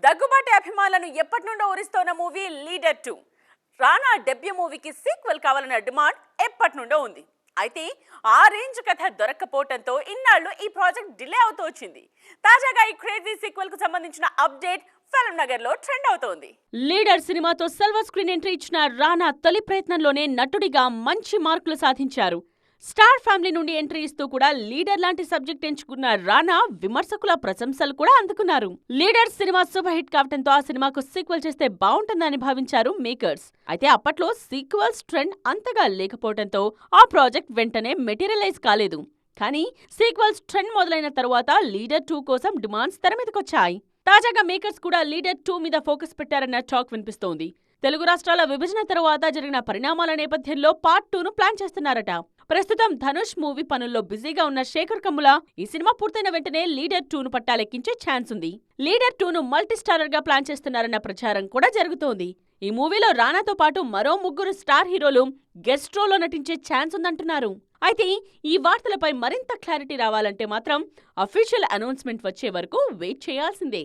దగ్గుబాటి అభిమానులను ఎప్పటి నుండో ఊరిస్తోన్న మూవీ లీడర్ 2 రానా డెబ్యూ మూవీకి సీక్వెల్ కావాలన్న డిమాండ్ ఎప్పటి నుండో ఉంది. అయితే ఆ రేంజ్ కథ దొరక్కపోవడంతో ఇన్నాళ్ళు ఈ ప్రాజెక్ట్ డిలే అవుతూ వచ్చింది. తాజాగా ఈ క్రేజీ సీక్వెల్ కు సంబంధించిన అప్డేట్ ఫిల్మ్ నగర్ లో ట్రెండ్ అవుతోంది. లీడర్ సినిమాతో సిల్వర్ స్క్రీన్ ఎంట్రీ ఇచ్చిన రానా తొలి ప్రయత్నంలోనే నటుడిగా మంచి మార్కులు సాధించారు. స్టార్ ఫ్యామిలీ నుండి ఎంట్రీ ఇస్తూ కూడా లీడర్ లాంటి సబ్జెక్ట్ ఎంచుకున్న రానా విమర్శకుల ప్రశంసలు కూడా అందుకున్నారు. లీడర్ సినిమా సూపర్ హిట్ కావడంతో ఆ సినిమాకు సీక్వెల్ చేస్తే బాగుంటుందని భావించారు మేకర్స్. అయితే అప్పట్లో సీక్వెల్స్ ట్రెండ్ అంతగా లేకపోవడంతో ఆ ప్రాజెక్ట్ వెంటనే మెటీరియలైజ్ కాలేదు. కానీ సీక్వెల్స్ ట్రెండ్ మొదలైన తరువాత లీడర్ 2 కోసం డిమాండ్స్ తెర మీదకొచ్చాయి. తాజాగా మేకర్స్ కూడా లీడర్ 2 మీద ఫోకస్ పెట్టారన్న టాక్ వినిపిస్తోంది. తెలుగు రాష్ట్రాల విభజన తరువాత జరిగిన పరిణామాల నేపథ్యంలో పార్ట్ 2ను ప్లాన్ చేస్తున్నారట. ప్రస్తుతం ధనుష్ మూవీ పనుల్లో బిజీగా ఉన్న శేఖర్ కమ్ముల ఈ సినిమా పూర్తయిన వెంటనే లీడర్ 2ను పట్టాలెక్కించే ఛాన్స్ ఉంది. లీడర్ 2ను మల్టీ స్టారర్ గా ప్లాన్ చేస్తున్నారన్న ప్రచారం కూడా జరుగుతోంది. ఈ మూవీలో రానాతో పాటు మరో 3 స్టార్ హీరోలు గెస్ట్ రోల్లో నటించే ఛాన్స్ ఉందంటున్నారు. అయితే ఈ వార్తలపై మరింత క్లారిటీ రావాలంటే మాత్రం అఫీషియల్ అనౌన్స్మెంట్ వచ్చే వరకు వెయిట్ చేయాల్సిందే.